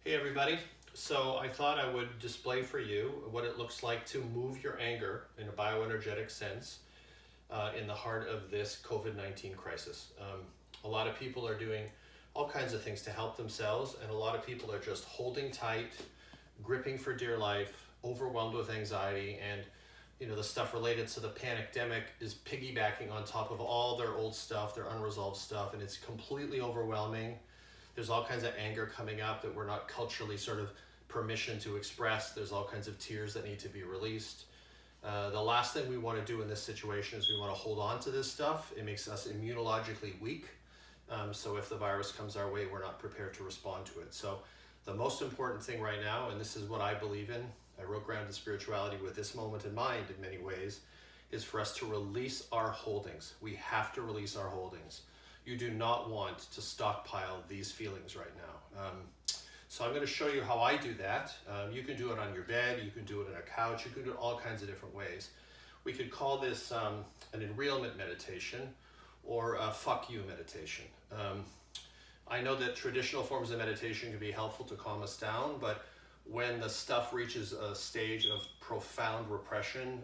Hey everybody, so I thought I would display for you what it looks like to move your anger in a bioenergetic sense in the heart of this COVID-19 crisis. A lot of people are doing all kinds of things to help themselves, and a lot of people are just holding tight, gripping for dear life, overwhelmed with anxiety, and the stuff related to the pandemic is piggybacking on top of all their old stuff, their unresolved stuff, and it's completely overwhelming. There's all kinds of anger coming up that we're not culturally sort of permission to express. There's all kinds of tears that need to be released. The last thing we want to do in this situation is we want to hold on to this stuff. It makes us immunologically weak. So if the virus comes our way, we're not prepared to respond to it. So the most important thing right now, and this is what I believe in, I wrote Grounded Spirituality with this moment in mind in many ways, is for us to release our holdings. We have to release our holdings. You do not want to stockpile these feelings right now. So I'm going to show you how I do that. You can do it on your bed, you can do it on a couch, you can do it all kinds of different ways. We could call this an enrealment meditation or a fuck you meditation. I know that traditional forms of meditation can be helpful to calm us down, but when the stuff reaches a stage of profound repression,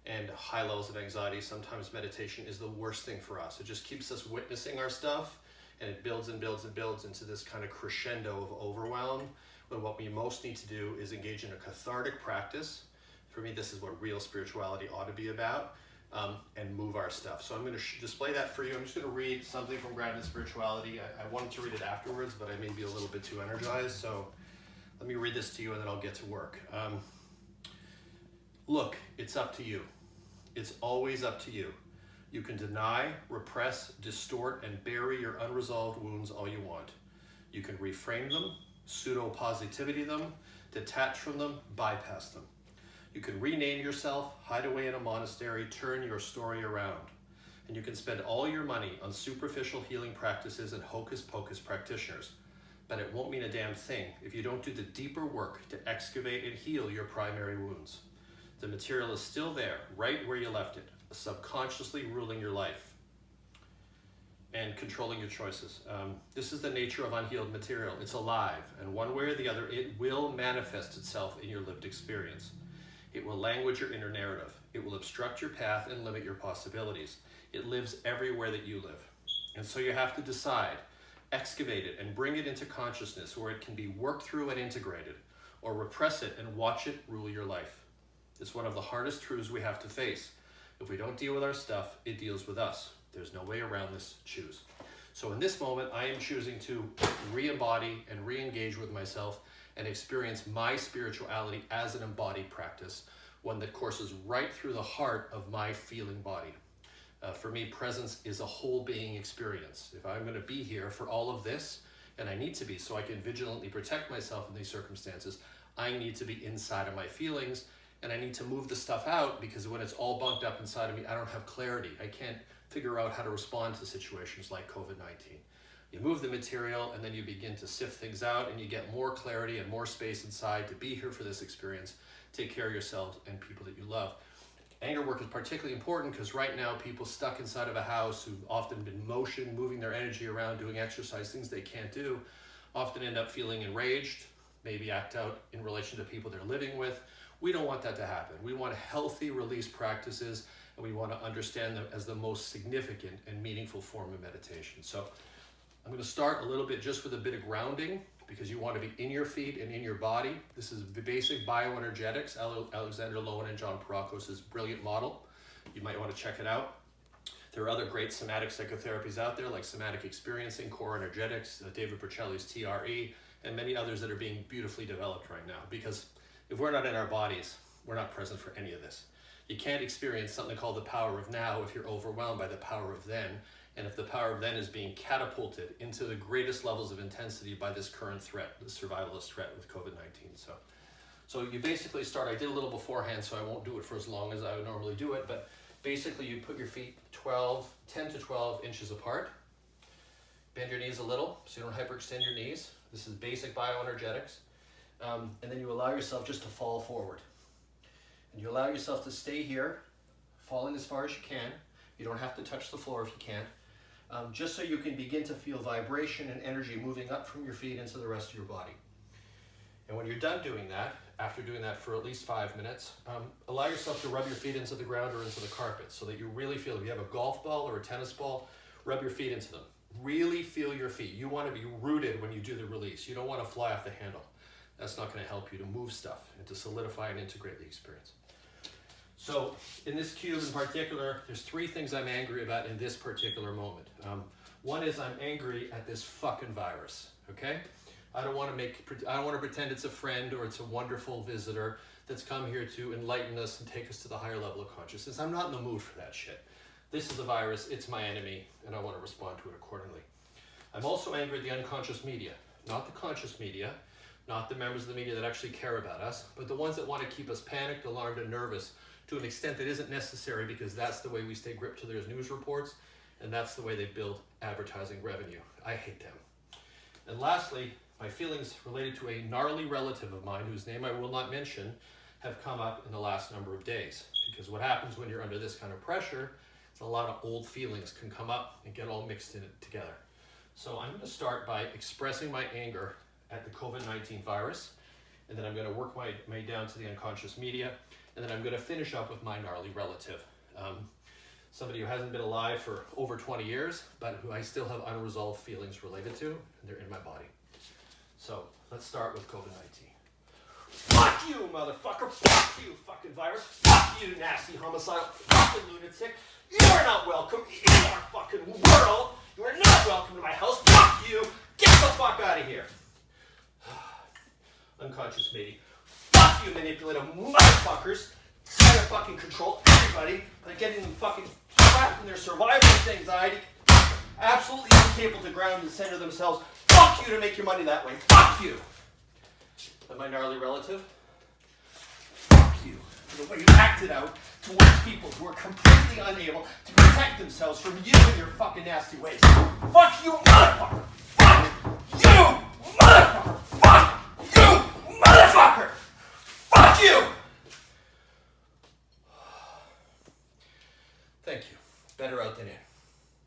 and high levels of anxiety, sometimes meditation is the worst thing for us. It just keeps us witnessing our stuff, and it builds and builds and builds into this kind of crescendo of overwhelm, when what we most need to do is engage in a cathartic practice. For me, this is what real spirituality ought to be about, and move our stuff. So I'm going to display that for you. I'm just going to read something from Grounded Spirituality. I wanted to read it afterwards, but I may be a little bit too energized, so let me read this to you and then I'll get to work. Look, it's up to you. It's always up to you. You can deny, repress, distort, and bury your unresolved wounds all you want. You can reframe them, pseudo-positivity them, detach from them, bypass them. You can rename yourself, hide away in a monastery, turn your story around. And you can spend all your money on superficial healing practices and hocus-pocus practitioners. But it won't mean a damn thing if you don't do the deeper work to excavate and heal your primary wounds. The material is still there, right where you left it, subconsciously ruling your life and controlling your choices. This is the nature of unhealed material. It's alive, and one way or the other, it will manifest itself in your lived experience. It will language your inner narrative. It will obstruct your path and limit your possibilities. It lives everywhere that you live. And so you have to decide, excavate it and bring it into consciousness where it can be worked through and integrated, or repress it and watch it rule your life. It's one of the hardest truths we have to face. If we don't deal with our stuff, it deals with us. There's no way around this. Choose. So in this moment, I am choosing to re-embody and re-engage with myself and experience my spirituality as an embodied practice, one that courses right through the heart of my feeling body. For me, presence is a whole being experience. If I'm going to be here for all of this, and I need to be so I can vigilantly protect myself in these circumstances, I need to be inside of my feelings. And I need to move the stuff out, because when it's all bunked up inside of me, I don't have clarity. I can't figure out how to respond to situations like COVID-19. You move the material and then you begin to sift things out, and you get more clarity and more space inside to be here for this experience. Take care of yourselves and people that you love. Anger work is particularly important because right now people stuck inside of a house who've often been motion, moving their energy around, doing exercise, things they can't do, often end up feeling enraged, maybe act out in relation to people they're living with. We don't want that to happen. We want healthy release practices, and we want to understand them as the most significant and meaningful form of meditation. So I'm going to start a little bit just with a bit of grounding, because you want to be in your feet and in your body. This is the basic bioenergetics, Alexander Lowen and John Parakos' brilliant model. You might want to check it out. There are other great somatic psychotherapies out there, like somatic experiencing, core energetics, David Berceli's TRE, and many others that are being beautifully developed right now, because if we're not in our bodies, we're not present for any of this. You can't experience something called the power of now if you're overwhelmed by the power of then, and if the power of then is being catapulted into the greatest levels of intensity by this current threat, the survivalist threat with COVID-19. So you basically start, I did a little beforehand, so I won't do it for as long as I would normally do it, but basically you put your feet 10 to 12 inches apart, bend your knees a little so you don't hyperextend your knees. This is basic bioenergetics. And then you allow yourself just to fall forward. And you allow yourself to stay here, falling as far as you can. You don't have to touch the floor if you can't. just so you can begin to feel vibration and energy moving up from your feet into the rest of your body. And when you're done doing that, after doing that for at least 5 minutes, allow yourself to rub your feet into the ground or into the carpet so that you really feel, if you have a golf ball or a tennis ball, rub your feet into them. Really feel your feet. You want to be rooted when you do the release. You don't want to fly off the handle. That's not going to help you to move stuff and to solidify and integrate the experience. So in this cube in particular, there's 3 things I'm angry about in this particular moment. One is I'm angry at this fucking virus, okay? I don't want to pretend it's a friend or it's a wonderful visitor that's come here to enlighten us and take us to the higher level of consciousness. I'm not in the mood for that shit. This is a virus, it's my enemy, and I want to respond to it accordingly. I'm also angry at the unconscious media, not the conscious media, not the members of the media that actually care about us, but the ones that want to keep us panicked, alarmed, and nervous to an extent that isn't necessary, because that's the way we stay gripped to their news reports, and that's the way they build advertising revenue. I hate them. And lastly, my feelings related to a gnarly relative of mine, whose name I will not mention, have come up in the last number of days. Because what happens when you're under this kind of pressure is a lot of old feelings can come up and get all mixed in it together. So I'm going to start by expressing my anger at the COVID-19 virus, and then I'm going to work my way down to the unconscious media, and then I'm going to finish up with my gnarly relative. Somebody who hasn't been alive for over 20 years, but who I still have unresolved feelings related to, and they're in my body. So let's start with COVID-19. Fuck you, motherfucker! Fuck you, fucking virus! Fuck you, nasty homicidal fucking lunatic! You are not welcome in our fucking world! You are not welcome to my house! Fuck you! Get the fuck out of here! Unconscious media. Fuck you, manipulative motherfuckers! Trying to fucking control everybody by getting them fucking trapped in their survival anxiety, absolutely incapable to ground and center themselves. Fuck you to make your money that way. Fuck you! And my gnarly relative, fuck you for the way you acted out towards people who are completely unable to protect themselves from you and your fucking nasty ways. Fuck you, motherfucker!